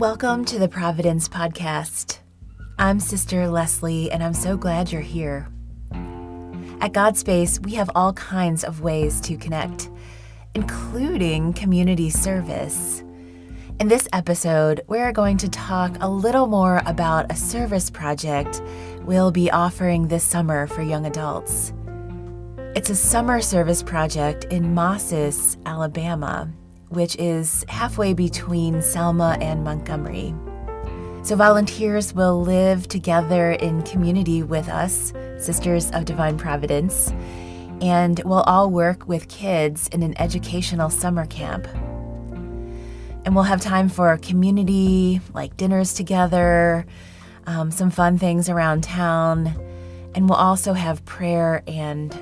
Welcome to the Providence Podcast. I'm Sister Leslie, and I'm so glad you're here. At GodSpace, we have all kinds of ways to connect, including community service. In this episode, we're going to talk a little more about a service project we'll be offering this summer for young adults. It's a summer service project in Mosses, Alabama, which is halfway between Selma and Montgomery. So volunteers will live together in community with us, Sisters of Divine Providence, and we'll all work with kids in an educational summer camp. And we'll have time for community, like dinners together, some fun things around town, and we'll also have prayer and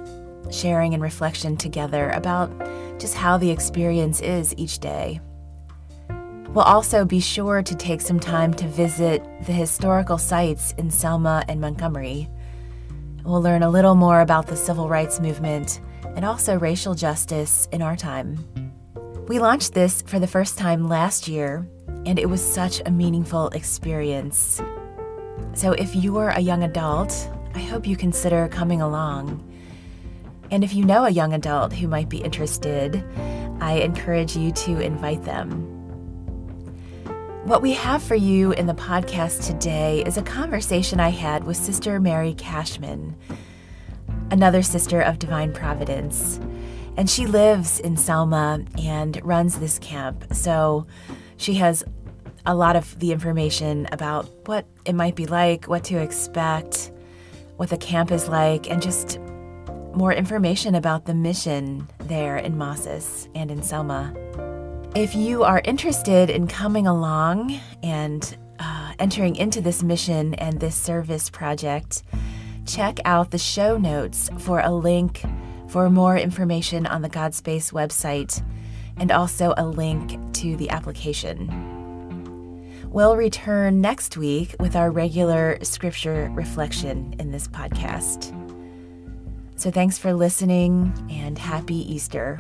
sharing and reflection together about just how the experience is each day. We'll also be sure to take some time to visit the historical sites in Selma and Montgomery. We'll learn a little more about the civil rights movement and also racial justice in our time. We launched this for the first time last year, and it was such a meaningful experience. So if you're a young adult, I hope you consider coming along. And if you know a young adult who might be interested, I encourage you to invite them. What we have for you in the podcast today is a conversation I had with Sister Mary Cashman, another Sister of Divine Providence. And she lives in Selma and runs this camp, so she has a lot of the information about what it might be like, what to expect, what the camp is like, and just more information about the mission there in Mosses and in Selma. If you are interested in coming along and entering into this mission and this service project, check out the show notes for a link for more information on the GodSpace website and also a link to the application. We'll return next week with our regular scripture reflection in this podcast. So thanks for listening and happy Easter.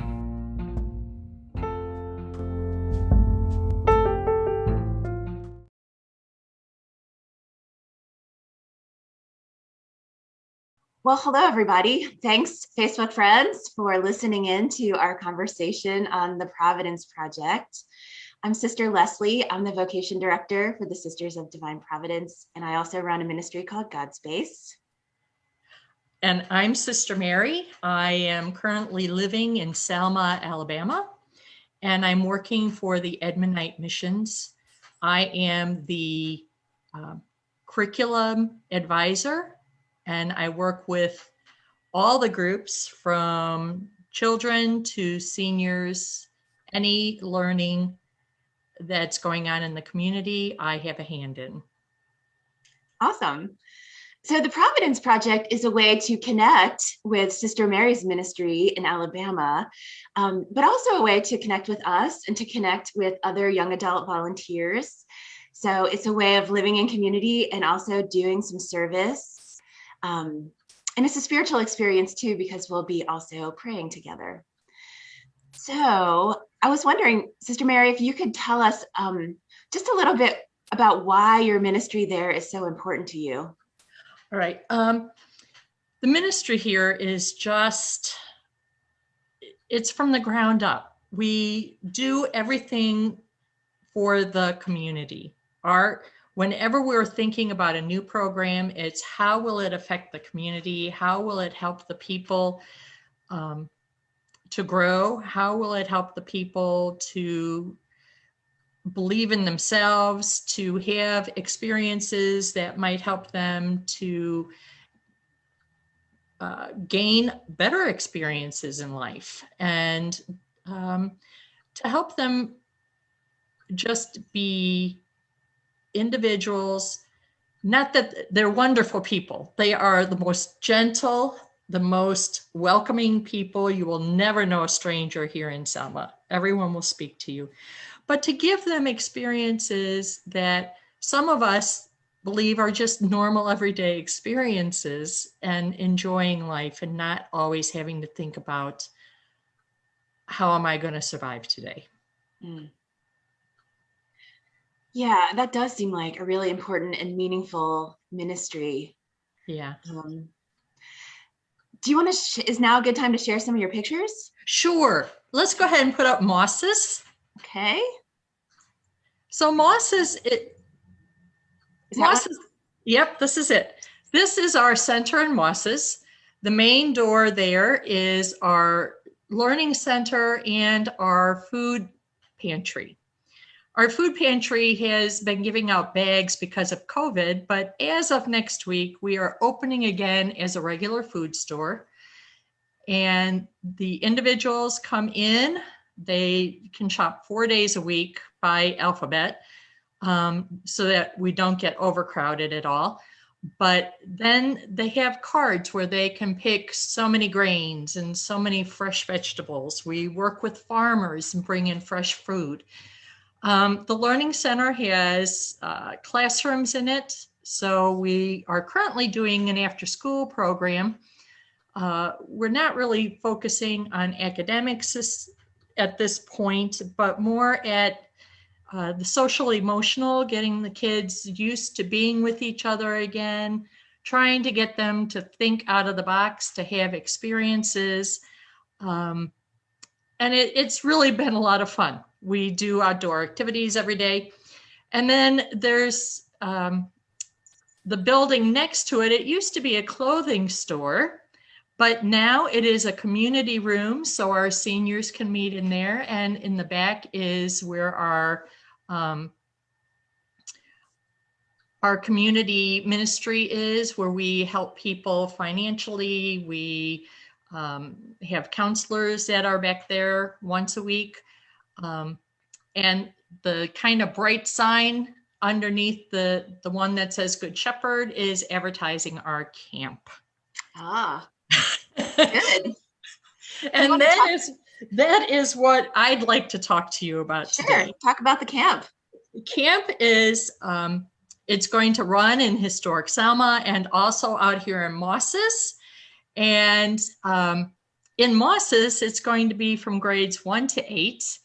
Well, hello, everybody. Thanks, Facebook friends, for listening in to our conversation on the Providence Project. I'm Sister Leslie. I'm the Vocation Director for the Sisters of Divine Providence, and I also run a ministry called GodSpace. And I'm Sister Mary. I am currently living in Selma, Alabama, and I'm working for the Edmondite Missions. I am the curriculum advisor, and I work with all the groups from children to seniors. Any learning that's going on in the community, I have a hand in. Awesome. So the Providence Project is a way to connect with Sister Mary's ministry in Alabama, but also a way to connect with us and to connect with other young adult volunteers. So it's a way of living in community and also doing some service. And it's a spiritual experience too, because we'll be also praying together. So I was wondering, Sister Mary, if you could tell us just a little bit about why your ministry there is so important to you. All right. The ministry here is it's from the ground up. We do everything for the community. Whenever we're thinking about a new program, it's how will it affect the community? How will it help the people to grow? How will it help the people to believe in themselves, to have experiences that might help them to gain better experiences in life, and to help them just be individuals. Not that they're wonderful people. They are the most gentle, the most welcoming people. You will never know a stranger here in Selma. Everyone will speak to you. But to give them experiences that some of us believe are just normal everyday experiences, and enjoying life and not always having to think about how am I going to survive today. Yeah, that does seem like a really important and meaningful ministry. Yeah. Do you want to, is now a good time to share some of your pictures? Sure. Let's go ahead and put up mosses. Okay. So mosses, Is that one? yep, this is it. This is our center in mosses. The main door there is our learning center and our food pantry. Our food pantry has been giving out bags because of COVID, but as of next week, we are opening again as a regular food store. And the individuals come in, they can shop 4 days a week by alphabet, so that we don't get overcrowded at all. But then they have cards where they can pick so many grains and so many fresh vegetables. We work with farmers and bring in fresh food. The Learning Center has classrooms in it. So we are currently doing an after-school program. We're not really focusing on academics at this point, but more at the social emotional, getting the kids used to being with each other again, trying to get them to think out of the box, to have experiences. And it's really been a lot of fun. We do outdoor activities every day. And then there's the building next to it. It used to be a clothing store, but now it is a community room. So our seniors can meet in there. And in the back is where our community ministry is, where we help people financially. We have counselors that are back there once a week. And the kind of bright sign underneath the one that says Good Shepherd is advertising our camp. Ah, good. And that is what I'd like to talk to you about today. Sure, talk about the camp. Camp is, it's going to run in historic Selma and also out here in Mosses. And in Mosses, it's going to be from grades 1 to 8.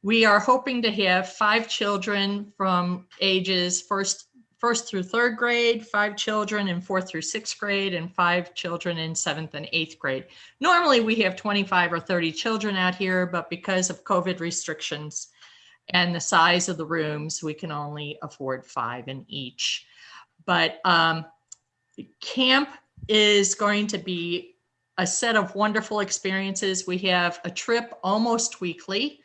We are hoping to have 5 children from ages first through 3rd grade, 5 children in 4th through 6th grade, and 5 children in 7th and 8th grade. Normally we have 25 or 30 children out here, but because of COVID restrictions and the size of the rooms, we can only afford 5 in each. But camp is going to be a set of wonderful experiences. We have a trip almost weekly.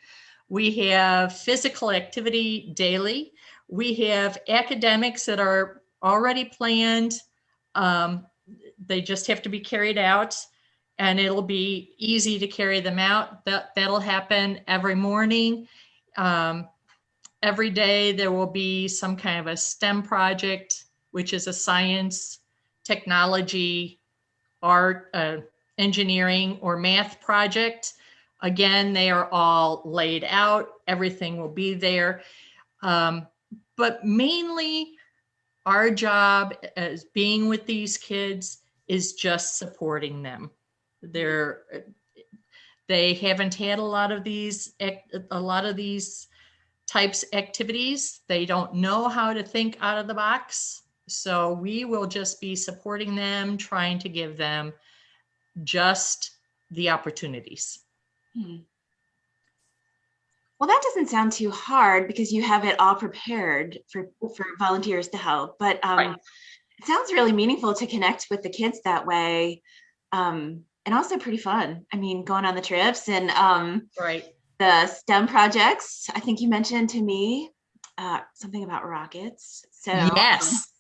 We have physical activity daily. We have academics that are already planned. They just have to be carried out, and it'll be easy to carry them out. That'll happen every morning. Every day there will be some kind of a STEM project, which is a science, technology, art, engineering, or math project. Again, they are all laid out. Everything will be there. But mainly our job as being with these kids is just supporting them. They haven't had a lot of these types activities. They don't know how to think out of the box. So we will just be supporting them, trying to give them just the opportunities. Well, that doesn't sound too hard because you have it all prepared for volunteers to help. But Right. It sounds really meaningful to connect with the kids that way, and also pretty fun. I mean, going on the trips and Right. the STEM projects. I think you mentioned to me something about rockets. So Yes.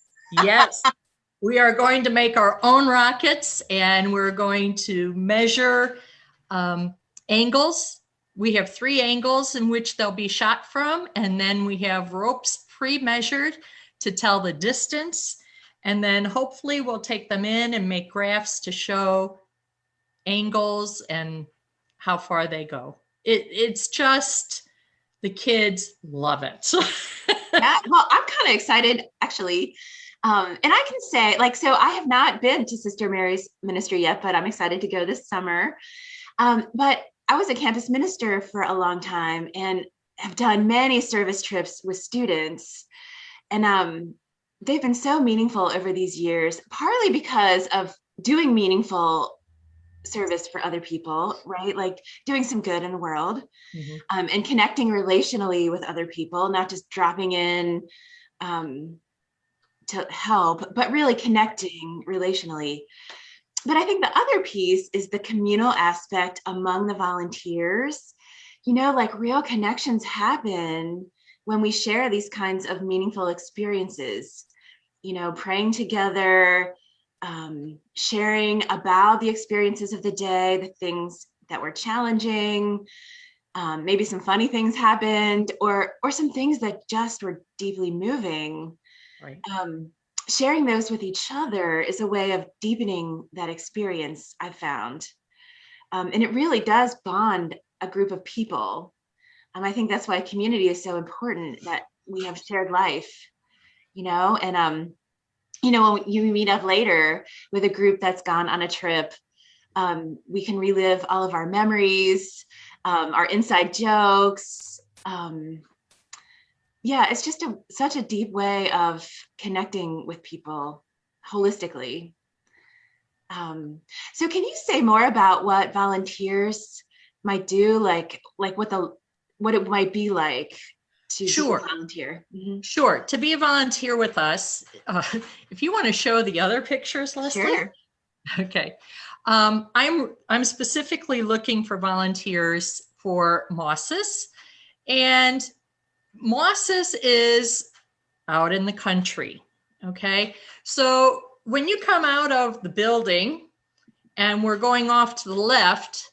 We are going to make our own rockets, and we're going to measure angles. We have 3 angles in which they'll be shot from, and then we have ropes pre-measured to tell the distance. And then hopefully we'll take them in and make graphs to show angles and how far they go. It's just, the kids love it. yeah, well, I'm kind of excited actually. And I can say, like, so I have not been to Sister Mary's ministry yet, but I'm excited to go this summer. But I was a campus minister for a long time, and have done many service trips with students, and they've been so meaningful over these years, partly because of doing meaningful service for other people, right? Like doing some good in the world, and connecting relationally with other people, not just dropping in to help, but really connecting relationally. But I think the other piece is the communal aspect among the volunteers. Like real connections happen when we share these kinds of meaningful experiences, praying together, sharing about the experiences of the day, the things that were challenging, maybe some funny things happened, or some things that just were deeply moving. Right. Sharing those with each other is a way of deepening that experience, I've found. And it really does bond a group of people. I think that's why community is so important, that we have shared life, and when you meet up later with a group that's gone on a trip, we can relive all of our memories, our inside jokes. It's just such a deep way of connecting with people holistically. So can you say more about what volunteers might do, like what it might be like to be a volunteer? Sure. To be a volunteer with us, if you want to show the other pictures, Leslie. Sure. Okay. I'm specifically looking for volunteers for Mosses, and Mosses is out in the country. Okay. So when you come out of the building and we're going off to the left,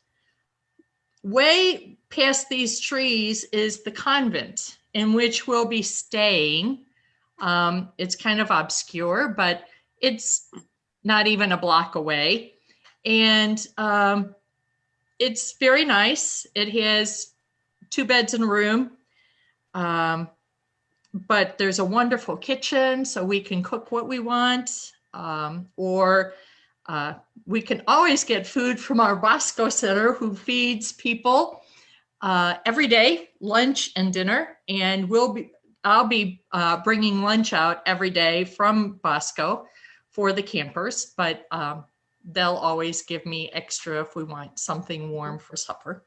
way past these trees is the convent in which we'll be staying. It's kind of obscure, but it's not even a block away. And it's very nice. It has 2 beds in a room. But there's a wonderful kitchen, so we can cook what we want. Or we can always get food from our Bosco Center, who feeds people every day, lunch and dinner. And I'll be bringing lunch out every day from Bosco for the campers, but they'll always give me extra if we want something warm for supper.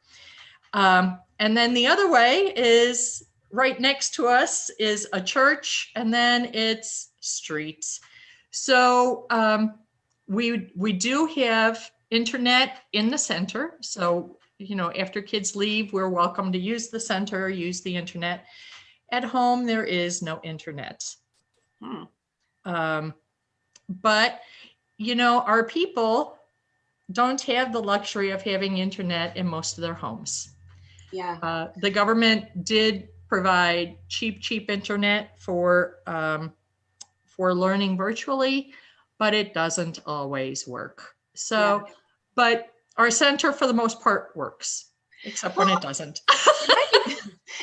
And then the other way is right next to us is a church, and then it's streets. So we do have internet in the center. So, after kids leave, we're welcome to use the center, use the internet. At home, there is no internet. But, our people don't have the luxury of having internet in most of their homes. Yeah. The government did provide cheap internet for learning virtually, but it doesn't always work. So, but our center for the most part works, except when it doesn't.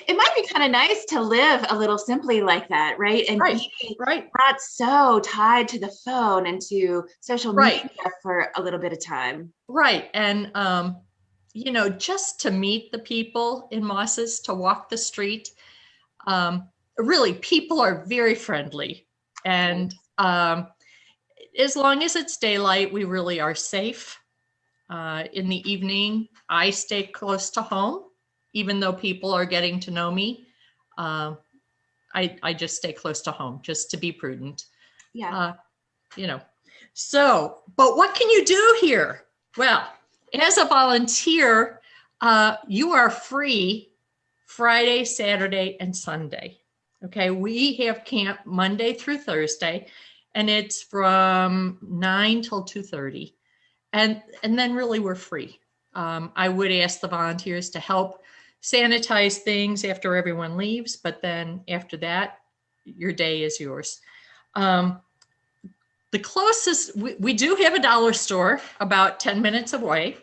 It might be kind of nice to live a little simply like that, right? And be not so tied to the phone and to social media for a little bit of time. Right. And, just to meet the people in Mosses, to walk the street, really, people are very friendly. And as long as it's daylight, we really are safe. In the evening, I stay close to home, even though people are getting to know me. I just stay close to home just to be prudent. Yeah. So, but what can you do here? Well, as a volunteer, you are free Friday, Saturday, and Sunday. Okay, we have camp Monday through Thursday, and it's from 9 till 2:30. And then really we're free. I would ask the volunteers to help sanitize things after everyone leaves, but then after that, your day is yours. The closest, we do have a dollar store about 10 minutes away.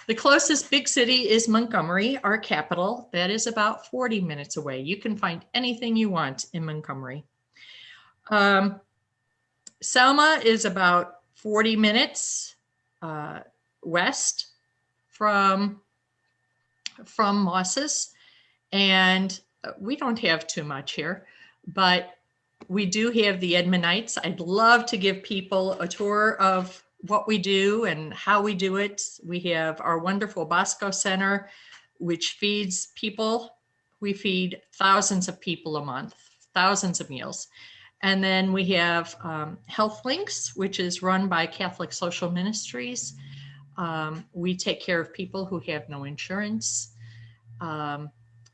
The closest big city is Montgomery, our capital. That is about 40 minutes away. You can find anything you want in Montgomery. Selma is about 40 minutes west from Mosses. And we don't have too much here, but we do have the Edmondites. I'd love to give people a tour of what we do and how we do it. We have our wonderful Bosco Center, which feeds people. We feed thousands of people a month, thousands of meals. And then we have Health Links, which is run by Catholic Social Ministries. We take care of people who have no insurance.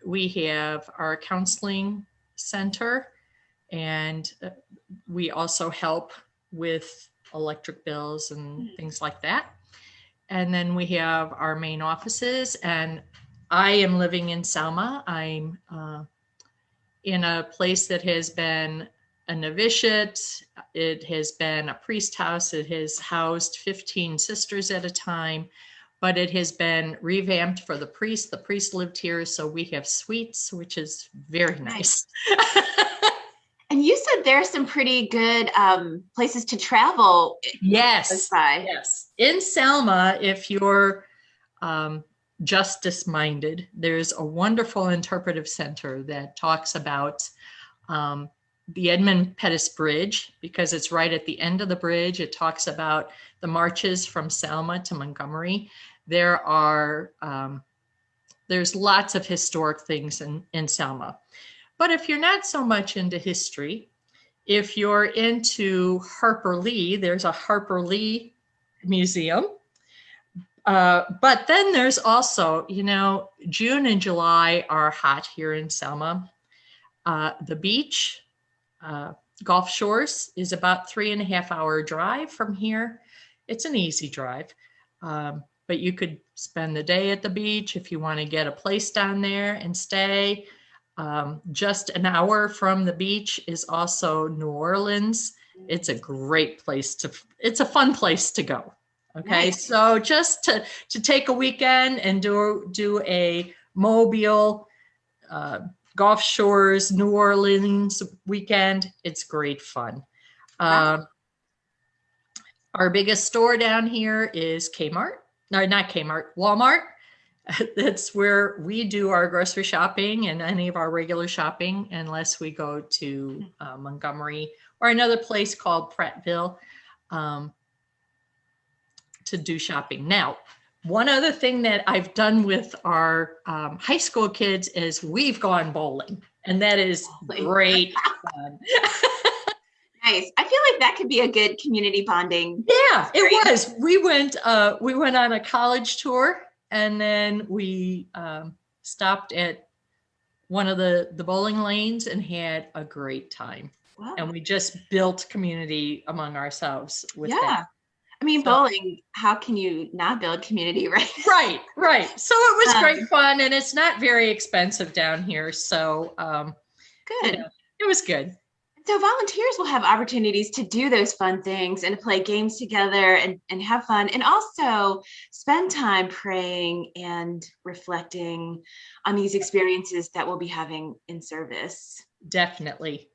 We have our counseling center, and we also help with electric bills and things like that. And then we have our main offices, and I am living in Selma. I'm in a place that has been a novitiate. It has been a priest house. It has housed 15 sisters at a time, but it has been revamped for the priest. The priest lived here, so we have suites, which is very nice. And you said there are some pretty good places to travel. Yes. Yes. In Selma, if you're justice-minded, there's a wonderful interpretive center that talks about the Edmund Pettus Bridge, because it's right at the end of the bridge. It talks about the marches from Selma to Montgomery. There are, there's lots of historic things in Selma. But if you're not so much into history, if you're into Harper Lee, there's a Harper Lee Museum. But then there's also, you know, June and July are hot here in Selma. The beach, Gulf Shores, is about 3.5 hour drive from here. It's an easy drive, but you could spend the day at the beach if you want to get a place down there and stay. Just an hour from the beach is also New Orleans. It's a great place it's a fun place to go. Okay. Nice. So just to take a weekend and do a Mobile, Gulf Shores, New Orleans weekend, it's great fun. Wow. Our biggest store down here is Kmart. No, not Kmart, Walmart. That's where we do our grocery shopping and any of our regular shopping, unless we go to Montgomery or another place called Prattville to do shopping. Now, one other thing that I've done with our high school kids is we've gone bowling, and that is great fun. Nice. I feel like that could be a good community bonding. Yeah, it was. We went on a college tour. And then we stopped at one of the bowling lanes and had a great time. Wow. And we just built community among ourselves with that. I mean, bowling, how can you not build community, right? Right. So it was great fun, and it's not very expensive down here. So good. You know, it was good. So volunteers will have opportunities to do those fun things and to play games together and have fun, and also spend time praying and reflecting on these experiences that we'll be having in service. Definitely.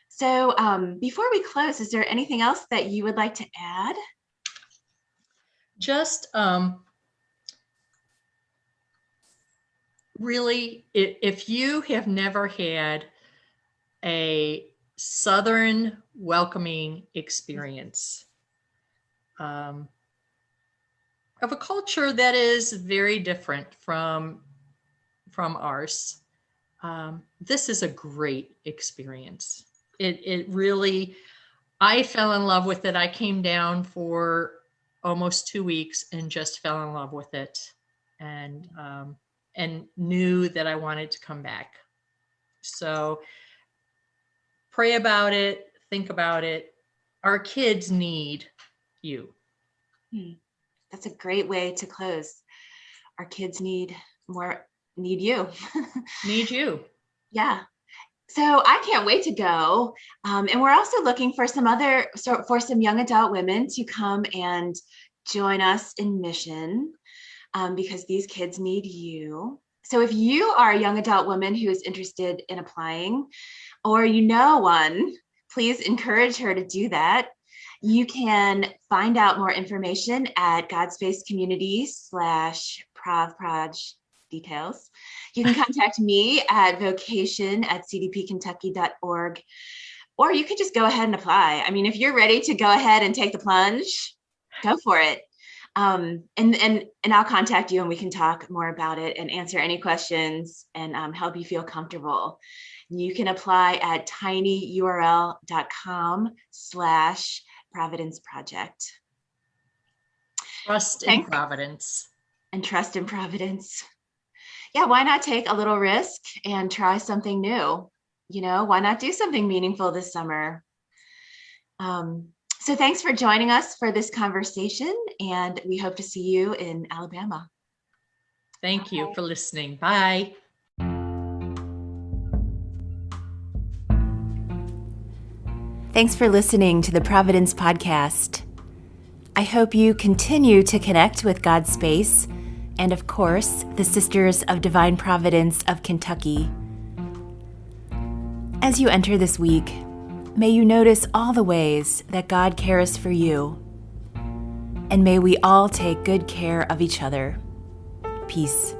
So before we close, is there anything else that you would like to add? Just really, if you have never had a Southern welcoming experience of a culture that is very different from ours, this is a great experience. It really, I fell in love with it. I came down for almost 2 weeks and just fell in love with it, and knew that I wanted to come back. So pray about it, think about it. Our kids need you. That's a great way to close. Our kids need you. Need you. Yeah. So I can't wait to go. And we're also looking for some young adult women to come and join us in mission, because these kids need you. So if you are a young adult woman who is interested in applying, or you know one, please encourage her to do that. You can find out more information at God's Space Community /ProvProj details. You can contact me at vocation@cdpkentucky.org, or you can just go ahead and apply. I mean, if you're ready to go ahead and take the plunge, go for it. And I'll contact you and we can talk more about it and answer any questions and help you feel comfortable. You can apply at tinyurl.com/Providence Project. Trust in Providence. And trust in Providence. Yeah, why not take a little risk and try something new? Why not do something meaningful this summer? So thanks for joining us for this conversation, and we hope to see you in Alabama. Thank you for listening. Bye. Thanks for listening to the Providence Podcast. I hope you continue to connect with God's Space and, of course, the Sisters of Divine Providence of Kentucky. As you enter this week, may you notice all the ways that God cares for you, and may we all take good care of each other. Peace.